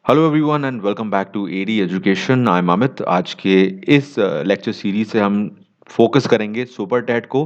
Hello everyone and welcome back to AD education. I am Amit. आज के इस lecture series से हम फोकस करेंगे सुपर टेट को,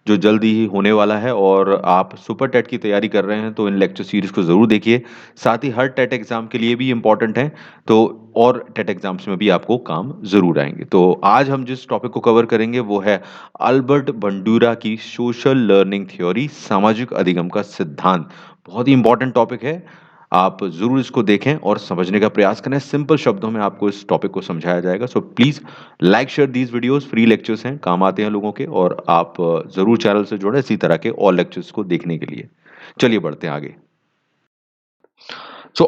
जो जल्दी ही होने वाला है। और आप सुपर टेट की तैयारी कर रहे हैं तो इन लेक्चर सीरीज को ज़रूर देखिए। साथ ही हर टेट एग्जाम के लिए भी इम्पोर्टेंट है, तो और टेट एग्जाम्स में भी आपको काम ज़रूर आएंगे। तो आज हम जिस टॉपिक को कवर करेंगे वो है अल्बर्ट बंडूरा की सोशल लर्निंग थ्योरी, सामाजिक अधिगम का सिद्धांत। बहुत ही इंपॉर्टेंट टॉपिक है। आप जरूर इसको देखें और समझने का प्रयास करें। सिंपल शब्दों में आपको इस टॉपिक को समझाया जाएगा। So please like share these videos. Free lectures हैं, काम आते हैं लोगों के, और आप जरूर चैनल से जुड़े इसी तरह के और लेक्चर्स को देखने के लिए। चलिए बढ़ते हैं आगे।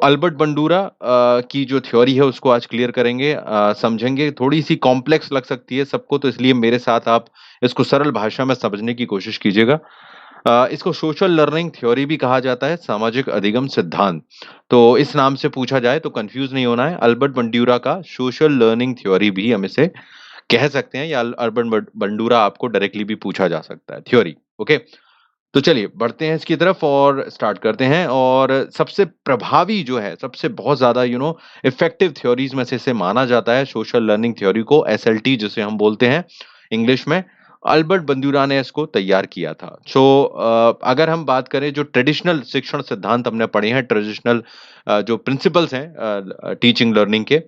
अल्बर्ट बंडूरा की जो थ्योरी है उसको आज क्लियर करेंगे, समझेंगे। थोड़ी सी कॉम्प्लेक्स लग सकती है सबको, तो इसलिए मेरे साथ आप इसको सरल भाषा में समझने की कोशिश कीजिएगा। इसको सोशल लर्निंग थ्योरी भी कहा जाता है, सामाजिक अधिगम सिद्धांत। तो इस नाम से पूछा जाए तो कंफ्यूज नहीं होना है। अल्बर्ट बंडूरा का सोशल लर्निंग थ्योरी भी हम इसे कह सकते हैं, या अल्बर्ट बंडूरा आपको डायरेक्टली भी पूछा जा सकता है, थ्योरी। ओके, तो चलिए बढ़ते हैं इसकी तरफ और स्टार्ट करते हैं। और सबसे प्रभावी जो है, सबसे बहुत ज्यादा इफेक्टिव थ्योरीज में से इसे माना जाता है, सोशल लर्निंग थ्योरी को, एसएलटी जिसे हम बोलते हैं इंग्लिश में। अल्बर्ट बंदूरा ने इसको तैयार किया था। अगर हम बात करें, जो ट्रेडिशनल शिक्षण सिद्धांत हमने पढ़े हैं, ट्रेडिशनल जो प्रिंसिपल्स हैं टीचिंग लर्निंग के,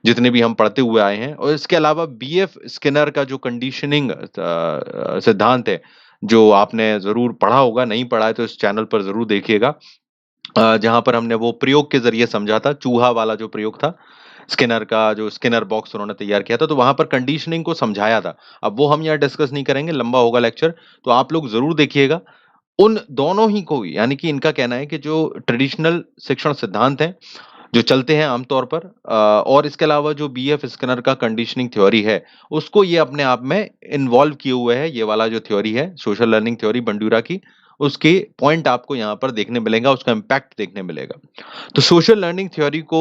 जितने भी हम पढ़ते हुए आए हैं, और इसके अलावा बीएफ स्किनर का जो कंडीशनिंग सिद्धांत है, जो आपने ज़रूर पढ़ा होगा। नहीं पढ़ा है तो इस चैनल पर ज़रूर देखिएगा। जहाँ पर हमने वो प्रयोग के ज़रिए समझा था, चूहा वाला जो प्रयोग था, स्किनर का जो स्किनर बॉक्स उन्होंने तैयार किया था, तो वहाँ पर कंडीशनिंग को समझाया था। अब वो हम यहाँ डिस्कस नहीं करेंगे, लंबा होगा लेक्चर, तो आप लोग ज़रूर देखिएगा। उन दोनों ही को, यानी कि इनका कहना है कि जो ट्रेडिशनल शिक्षण सिद्धांत हैं, जो चलते हैं आमतौर पर, और इसके अलावा जो बीएफ स्किनर का कंडीशनिंग थ्योरी है, उसको ये अपने आप में इन्वॉल्व किए हुए है। ये वाला जो थ्योरी है, सोशल लर्निंग थ्योरी बंडूरा की, उसके पॉइंट आपको यहाँ पर देखने मिलेगा, उसका इम्पैक्ट देखने मिलेगा। तो सोशल लर्निंग थ्योरी को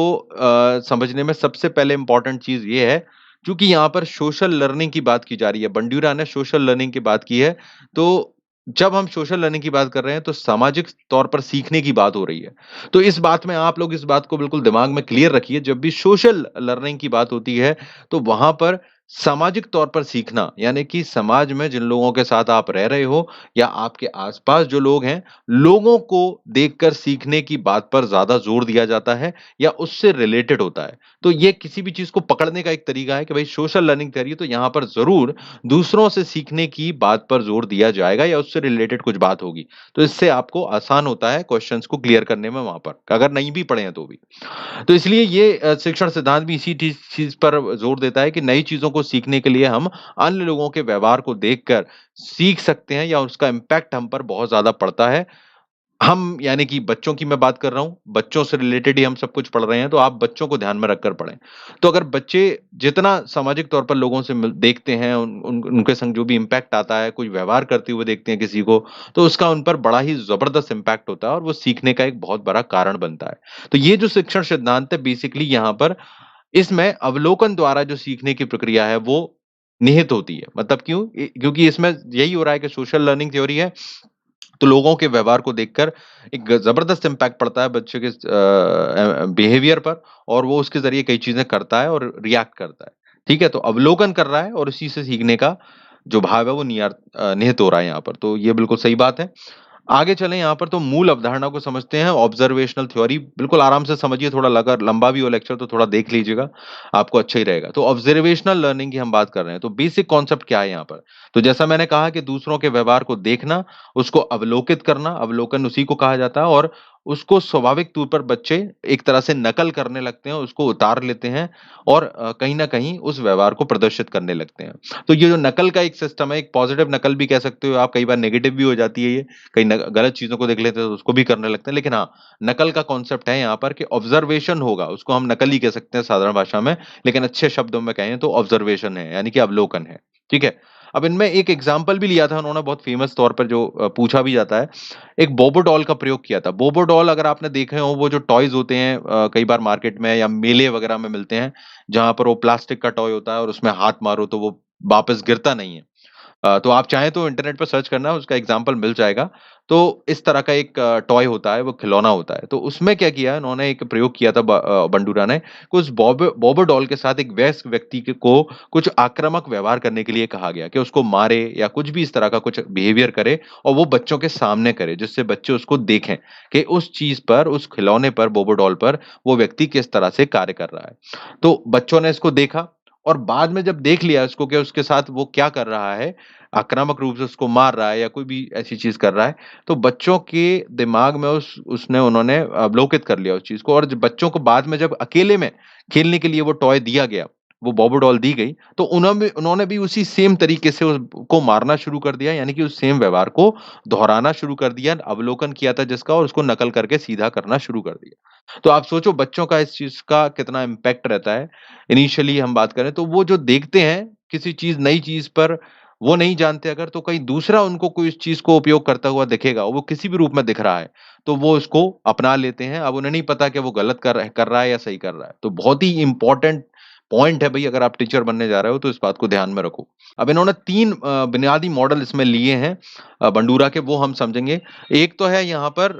समझने में सबसे पहले इंपॉर्टेंट चीज ये है, क्योंकि यहाँ पर सोशल लर्निंग की बात की जा रही है, बंडूरा ने सोशल लर्निंग की बात की है। तो जब हम सोशल लर्निंग की बात कर रहे हैं तो सामाजिक तौर पर सीखने की बात हो रही है। तो इस बात में आप लोग इस बात को बिल्कुल दिमाग में क्लियर रखिए, जब भी सोशल लर्निंग की बात होती है तो वहां पर सामाजिक तौर पर सीखना, यानी कि समाज में जिन लोगों के साथ आप रह रहे हो, या आपके आसपास जो लोग हैं, लोगों को देखकर सीखने की बात पर ज्यादा जोर दिया जाता है, या उससे रिलेटेड होता है। तो ये किसी भी चीज को पकड़ने का एक तरीका है कि भाई सोशल लर्निंग करिए, तो यहाँ पर जरूर दूसरों से सीखने की बात पर जोर दिया जाएगा, या उससे रिलेटेड कुछ बात होगी। तो इससे आपको आसान होता है क्वेश्चंस को क्लियर करने में वहां पर, अगर नहीं भी पढ़े हैं तो भी। तो इसलिए ये शिक्षण सिद्धांत भी इसी चीज पर जोर देता है कि नई चीजों को सीखने के लिए हम अन्य लोगों के व्यवहार को देखकर सीख सकते हैं, या उसका इम्पैक्ट हम पर बहुत ज्यादा पड़ता है। हम, यानी कि बच्चों की मैं बात कर रहा हूँ, बच्चों से रिलेटेड ही हम सब कुछ पढ़ रहे हैं, तो आप बच्चों को ध्यान में रखकर पढ़ें। तो अगर बच्चे जितना सामाजिक तौर पर लोगों से देखते हैं, उनके संग जो भी इम्पैक्ट आता है, कोई व्यवहार करते हुए देखते हैं किसी को, तो उसका उन पर बड़ा ही जबरदस्त इम्पैक्ट होता है, और वो सीखने का एक बहुत बड़ा कारण बनता है। तो ये जो शिक्षण सिद्धांत है, बेसिकली यहाँ पर इसमें अवलोकन द्वारा जो सीखने की प्रक्रिया है वो निहित होती है। मतलब क्यों? क्योंकि इसमें यही हो रहा है कि सोशल लर्निंग थ्योरी है, तो लोगों के व्यवहार को देखकर एक जबरदस्त इम्पैक्ट पड़ता है बच्चे के बिहेवियर पर, और वो उसके जरिए कई चीजें करता है और रिएक्ट करता है। ठीक है, तो अवलोकन कर रहा है और उसी से सीखने का जो भाव है वो निहित हो रहा है यहाँ पर। तो ये बिल्कुल सही बात है। आगे चलें, यहाँ पर तो मूल अवधारणा को समझते हैं। ऑब्जर्वेशनल थ्योरी बिल्कुल आराम से समझिए, थोड़ा लगा लंबा भी हो लेक्चर तो थोड़ा देख लीजिएगा, आपको अच्छा ही रहेगा। तो ऑब्जर्वेशनल लर्निंग की हम बात कर रहे हैं, तो बेसिक कॉन्सेप्ट क्या है यहाँ पर? तो जैसा मैंने कहा कि दूसरों के व्यवहार को देखना, उसको अवलोकित करना, अवलोकन उसी को कहा जाता है, और उसको स्वाभाविक तौर पर बच्चे एक तरह से नकल करने लगते हैं, उसको उतार लेते हैं, और कहीं ना कहीं उस व्यवहार को प्रदर्शित करने लगते हैं। तो ये जो नकल का एक सिस्टम है, एक पॉजिटिव नकल भी कह सकते हो आप, कई बार नेगेटिव भी हो जाती है ये, कई गलत चीजों को देख लेते हैं तो उसको भी करने लगते हैं। लेकिन हाँ, नकल का कॉन्सेप्ट है यहाँ पर कि ऑब्जर्वेशन होगा, उसको हम नकल ही कह सकते हैं साधारण भाषा में, लेकिन अच्छे शब्दों में कहें तो ऑब्जर्वेशन है, यानी कि अवलोकन है। ठीक है, अब इनमें एक एग्जाम्पल भी लिया था उन्होंने, बहुत फेमस तौर पर, जो पूछा भी जाता है। एक बोबो डॉल का प्रयोग किया था। बोबो डॉल अगर आपने देखे हो, वो जो टॉयज होते हैं, कई बार मार्केट में या मेले वगैरह में मिलते हैं, जहां पर वो प्लास्टिक का टॉय होता है और उसमें हाथ मारो तो वो वापस गिरता नहीं है। तो आप चाहें तो इंटरनेट पर सर्च करना, उसका एग्ज़ाम्पल मिल जाएगा। तो इस तरह का एक टॉय होता है, वो खिलौना होता है। तो उसमें क्या किया इन्होंने एक प्रयोग किया था बंडूरा ने, कि उस बॉबो डॉल के साथ एक वयस्क व्यक्ति को कुछ आक्रामक व्यवहार करने के लिए कहा गया कि उसको मारे या कुछ भी इस तरह का कुछ बिहेवियर करे और वो बच्चों के सामने करे, जिससे बच्चे उसको देखें कि उस चीज़ पर, उस खिलौने पर, बॉबो डॉल पर वो व्यक्ति किस तरह से कार्य कर रहा है। तो बच्चों ने इसको देखा और बाद में जब देख लिया इसको कि उसके साथ वो क्या कर रहा है, आक्रामक रूप से उसको मार रहा है या कोई भी ऐसी चीज़ कर रहा है, तो बच्चों के दिमाग में उन्होंने अवलोकित कर लिया उस चीज़ को, और जब बच्चों को बाद में जब अकेले में खेलने के लिए वो टॉय दिया गया, वो बॉबो डॉल दी गई, तो उन्होंने भी उसी सेम तरीके से उसको मारना शुरू कर दिया, यानी कि उस सेम व्यवहार को दोहराना शुरू कर दिया, अवलोकन किया था जिसका और उसको नकल करके सीधा करना शुरू कर दिया। तो आप सोचो बच्चों का इस चीज़ का कितना इम्पैक्ट रहता है। इनिशियली हम बात करें तो वो जो देखते हैं किसी चीज़ नई चीज़ पर, वो नहीं जानते अगर, तो कहीं दूसरा उनको कोई इस चीज़ को उपयोग करता हुआ दिखेगा, वो किसी भी रूप में दिख रहा है, तो वो उसको अपना लेते हैं। अब उन्हें नहीं पता कि वो गलत कर रहा है या सही कर रहा है। तो बहुत ही इम्पोर्टेंट पॉइंट है भई, अगर आप टीचर बनने जा रहे हो तो इस बात को ध्यान में रखो। अब इन्होंने 3 बुनियादी मॉडल इसमें लिए हैं बंडूरा के, वो हम समझेंगे। एक तो है यहाँ पर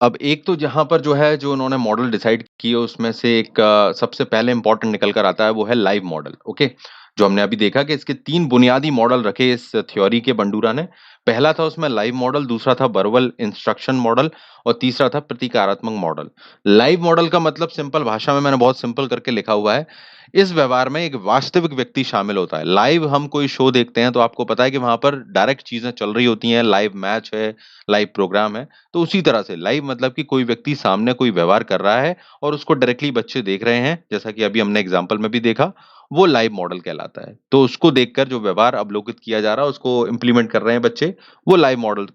अब एक तो जहाँ पर जो है, जो उन्होंने मॉडल डिसाइड किए उसमें से एक सबसे पहले इम्पोर्टेंट निकल कर आता है, वो है लाइव मॉडल, ओके? जो हमने अभी देखा कि इसके 3 बुनियादी मॉडल रखे इस थ्योरी के बंडूरा ने। पहला था उसमें लाइव मॉडल, दूसरा था वर्बल इंस्ट्रक्शन मॉडल और तीसरा था प्रतीकात्मक मॉडल। लाइव मॉडल का मतलब सिंपल भाषा में मैंने बहुत सिंपल करके लिखा हुआ है। इस व्यवहार में एक वास्तविक व्यक्ति शामिल होता है। लाइव हम कोई शो देखते हैं तो आपको पता है कि वहाँ पर डायरेक्ट चीज़ें चल रही होती हैं, लाइव मैच है, लाइव प्रोग्राम है। तो उसी तरह से लाइव मतलब कि कोई व्यक्ति सामने कोई व्यवहार कर रहा है और उसको डायरेक्टली बच्चे देख रहे हैं, जैसा कि अभी हमने एग्जांपल में भी देखा, वो लाइव मॉडल कहलाता है। तो उसको देखकर जो व्यवहार अवलोकित किया जा रहा है, उसको इम्प्लीमेंट कर रहे हैं बच्चे, वो लाइव मॉडल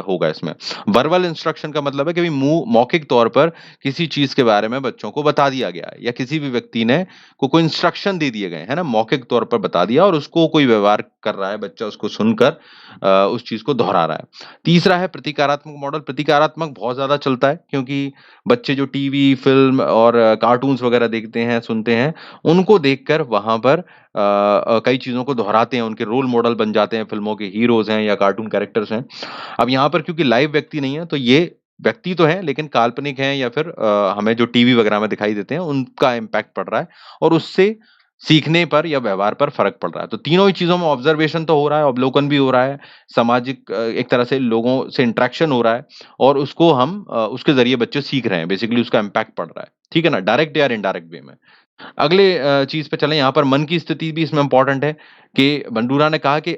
होगा इसमें। वर्बल इंस्ट्रक्शन का मतलब है कि मौखिक तौर पर किसी चीज़ के बारे में बच्चों को बता दिया गया है या किसी भी व्यक्ति ने को कोई इंस्ट्रक्शन दे दिए गए, है ना? मौखिक तौर पर बता दिया और उसको कोई व्यवहार कर रहा है, बच्चा उसको सुनकर उस चीज़ को दोहरा रहा है। तीसरा है प्रतीकात्मक मॉडल। प्रतीकात्मक बहुत ज़्यादा चलता है क्योंकि बच्चे जो टीवी, फ़िल्म और कार्टून्स वग़ैरह देखते हैं, सुनते हैं, उनको देखकर वहाँ पर कई चीज़ों को दोहराते हैं, उनके रोल मॉडल बन जाते हैं, फ़िल्मों के हीरोज़ हैं या कार्टून कैरेक्टर्स हैं। अब यहाँ पर क्योंकि लाइव व्यक्ति नहीं है, तो ये व्यक्ति तो हैं लेकिन काल्पनिक हैं या फिर हमें जो टीवी वग़ैरह में दिखाई देते हैं, उनका इम्पैक्ट पड़ रहा है और उससे सीखने पर या व्यवहार पर फ़र्क पड़ रहा है। तो तीनों ही चीज़ों में ऑब्ज़र्वेशन तो हो रहा है, अवलोकन भी हो रहा है, सामाजिक एक तरह से लोगों से इंटरेक्शन हो रहा है और उसको हम उसके ज़रिए बच्चे सीख रहे हैं, बेसिकली उसका इम्पैक्ट पड़ रहा है। ठीक है ना? डायरेक्ट या इनडायरेक्ट वे में। अगले चीज़ पे चलें, यहाँ पर मन की स्थिति भी इसमें इम्पोर्टेंट है कि बंडूरा ने कहा कि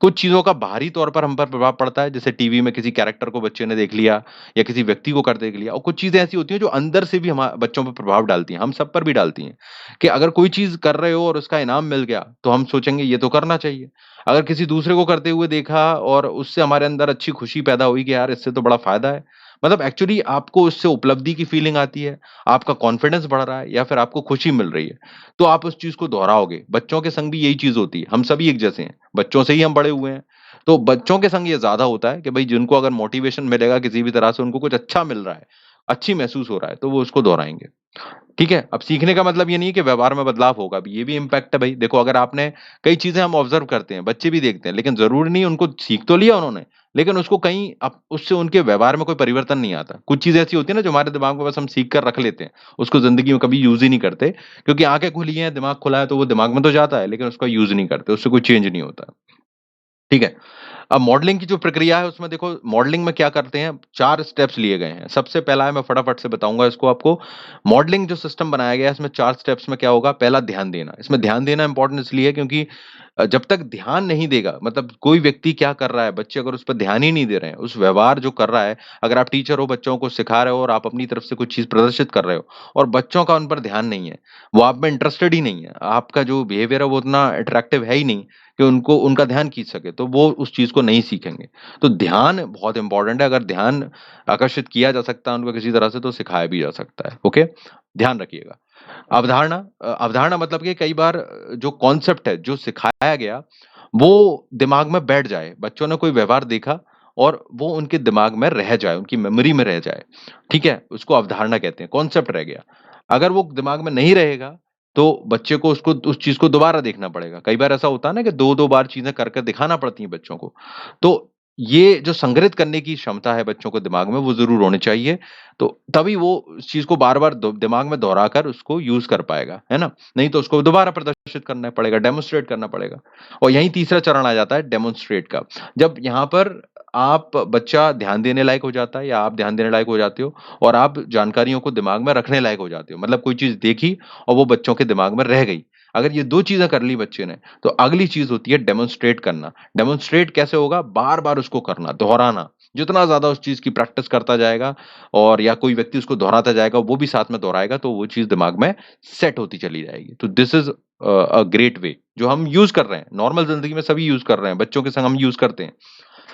कुछ चीज़ों का बाहरी तौर पर हम पर प्रभाव पड़ता है, जैसे टीवी में किसी कैरेक्टर को बच्चे ने देख लिया या किसी व्यक्ति को करते देख लिया, और कुछ चीज़ें ऐसी होती हैं जो अंदर से भी बच्चों पे प्रभाव डालती हैं, हम सब पर भी डालती हैं, कि अगर कोई चीज़ कर रहे हो और उसका इनाम मिल गया, तो हम सोचेंगे ये तो करना चाहिए। अगर किसी दूसरे को करते हुए देखा और उससे हमारे अंदर अच्छी खुशी पैदा हुई कि यार इससे तो बड़ा फ़ायदा है, मतलब एक्चुअली आपको उससे उपलब्धि की फीलिंग आती है, आपका कॉन्फिडेंस बढ़ रहा है या फिर आपको खुशी मिल रही है, तो आप उस चीज़ को दोहराओगे। बच्चों के संग भी यही चीज़ होती है, हम सभी एक जैसे हैं, बच्चों से ही हम बड़े हुए हैं। तो बच्चों के संग ये ज़्यादा होता है कि भई जिनको अगर मोटिवेशन मिलेगा किसी भी तरह से, उनको कुछ अच्छा मिल रहा है, अच्छी महसूस हो रहा है, तो वो उसको दोहराएँगे। ठीक है? अब सीखने का मतलब ये नहीं है कि व्यवहार में बदलाव होगा, अब ये भी इम्पैक्ट है भई। देखो अगर आपने कई चीज़ें हम ऑब्ज़र्व करते हैं, बच्चे भी देखते हैं, लेकिन ज़रूरी नहीं उनको सीख तो लिया उन्होंने, लेकिन उसको कहीं अप उससे उनके व्यवहार में कोई परिवर्तन नहीं आता। कुछ चीज़ें ऐसी होती है ना जो हमारे दिमाग में बस हम सीख कर रख लेते हैं, उसको ज़िंदगी में कभी यूज़ ही नहीं करते, क्योंकि आँखें खुली हैं, दिमाग खुला है तो वो दिमाग में तो जाता है, लेकिन उसका यूज़ नहीं करते, उससे कोई चेंज नहीं होता। ठीक है? अब मॉडलिंग की जो प्रक्रिया है उसमें देखो, मॉडलिंग में क्या करते हैं, 4 स्टेप्स लिए गए हैं। सबसे पहला है, मैं फटाफट से बताऊँगा इसको आपको। मॉडलिंग जो सिस्टम बनाया गया है इसमें 4 स्टेप्स में क्या होगा, पहला ध्यान देना। इसमें ध्यान देना इम्पोर्टेंट इसलिए है क्योंकि जब तक ध्यान नहीं देगा, मतलब कोई व्यक्ति क्या कर रहा है, बच्चे अगर उस पे ध्यान ही नहीं दे रहे हैं, उस व्यवहार जो कर रहा है, अगर आप टीचर हो, बच्चों को सिखा रहे हो और आप अपनी तरफ से कुछ चीज़ प्रदर्शित कर रहे हो और बच्चों का उन पर ध्यान नहीं है, वो आप में इंटरेस्टेड ही नहीं है, आपका जो बिहेवियर है वो उतना अट्रैक्टिव है ही नहीं कि उनको उनका ध्यान खींच सके, तो वो उस चीज़ को नहीं सीखेंगे। तो ध्यान बहुत इम्पोर्टेंट है, अगर ध्यान आकर्षित किया जा सकता है उनको किसी तरह से, तो सिखाया भी जा सकता है, ओके? ध्यान रखिएगा। अवधारणा मतलब कि कई बार जो कॉन्सेप्ट है, जो सिखाया गया, वो दिमाग में बैठ जाए। बच्चों ने कोई व्यवहार देखा और वो उनके दिमाग में रह जाए, उनकी मेमोरी में रह जाए, ठीक है? उसको अवधारणा कहते हैं, कॉन्सेप्ट रह गया। अगर वो दिमाग में नहीं रहेगा, तो बच्चे को उसको उस चीज़ को दोबारा देखना पड़ेगा। कई बार ऐसा होता है ना कि 2-2 बार चीज़ें कर कर दिखाना पड़ती हैं बच्चों को। तो ये जो संग्रहित करने की क्षमता है बच्चों को दिमाग में वो ज़रूर होनी चाहिए। तो तभी वो उस चीज़ को बार-बार दो दिमाग में दोहराकर उसको यूज़ कर पाएगा, है ना? नहीं तो उसको दोबारा प्रदर्शित करना पड़ेगा, डेमोन्स्ट्रेट करना पड़ेगा। और यहीं तीसरा चरण आ जाता है डेमोन्स्ट्रेट का। जब यहाँ पर आप बच्चा ध्यान देने लायक हो जाता है या आप ध्यान देने लायक हो जाते हो और आप जानकारियों को दिमाग में रखने लायक हो जाते हो। मतलब कोई चीज़ देखी और वो बच्चों के दिमाग में रह गई। अगर ये 2 चीज़ें कर ली बच्चे ने, तो अगली चीज़ होती है डेमोन्स्ट्रेट करना। डेमोन्स्ट्रेट कैसे होगा? बार-बार उसको करना, दोहराना। जितना ज़्यादा उस चीज़ की प्रैक्टिस करता जाएगा और या कोई व्यक्ति उसको दोहराता जाएगा, वो भी साथ में दोहराएगा, तो वो चीज़ दिमाग में सेट होती चली जाएगी। तो this is a great way जो हम यूज़ कर रहे हैं। नॉर्मल ज़िंदगी में सभी यूज़ कर रहे हैं, बच्चों के संग हम यूज़ करते हैं।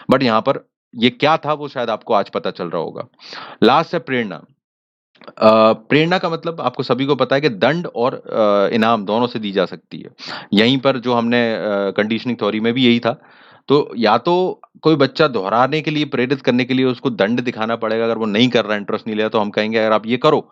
बट यहाँ पर ये क्या था, वो शायद आपको आज पता चल रहा होगा। लास्ट है प्रेरणा। प्रेरणा का मतलब आपको सभी को पता है कि दंड और इनाम दोनों से दी जा सकती है। यहीं पर जो हमने कंडीशनिंग थ्योरी में भी यही था। तो या तो कोई बच्चा दोहराने के लिए प्रेरित करने के लिए उसको दंड दिखाना पड़ेगा, अगर वो नहीं कर रहा है, इंटरेस्ट नहीं ले रहा, तो हम कहेंगे अगर आप ये करो,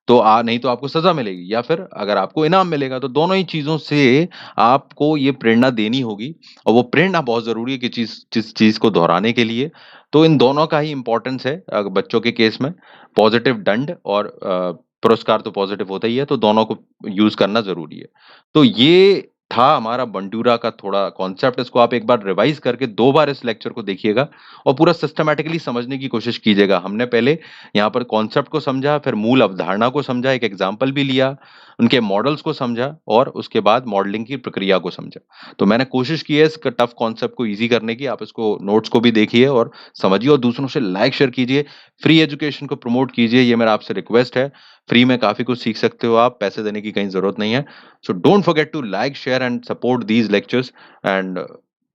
तो नहीं तो आपको सज़ा मिलेगी या फिर अगर आपको इनाम मिलेगा। तो दोनों ही चीज़ों से आपको ये प्रेरणा देनी होगी और वो प्रेरणा बहुत ज़रूरी है कि जिस चीज़ को दोहराने के लिए। तो इन दोनों का ही इम्पोर्टेंस है बच्चों के केस में। पॉज़िटिव दंड और पुरस्कार तो पॉज़िटिव होता ही है, तो दोनों को यूज़ करना ज़रूरी है। तो ये था हमारा बंडूरा का थोड़ा कॉन्सेप्ट, इसको आप एक बार रिवाइज़ करके 2 बार इस लेक्चर को देखिएगा और पूरा सिस्टमैटिकली समझने की कोशिश कीजिएगा। हमने पहले यहाँ पर कॉन्सेप्ट को समझा, फिर मूल अवधारणा को समझा, एक एग्ज़ाम्पल भी लिया, उनके मॉडल्स को समझा और उसके बाद मॉडलिंग की प्रक्रिया को समझा। तो मैंने कोशिश की है इस टफ़ कॉन्सेप्ट को ईज़ी करने की, आप इसको नोट्स को भी देखिए और समझिए और दूसरों से लाइक शेयर कीजिए, फ्री एजुकेशन को प्रमोट कीजिए, ये मेरा आपसे रिक्वेस्ट है। फ्री में काफ़ी कुछ सीख सकते हो आप, पैसे देने की कहीं ज़रूरत नहीं है। So don't forget to like, share and support these lectures and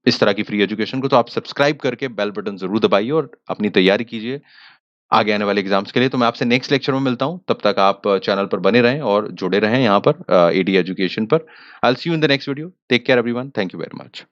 इस तरह की फ्री एजुकेशन को तो आप सब्सक्राइब करके बेल बटन ज़रूर दबाइए और अपनी तैयारी कीजिए आगे आने वाले एग्ज़ाम्स के लिए। तो मैं आपसे नेक्स्ट लेक्चर में मिलता हूँ, तब तक आप चैनल पर बने रहें और जुड़े रहें यहाँ पर एडी एजुकेशन पर। I will see you in the next video. Take care everyone. Thank you very much.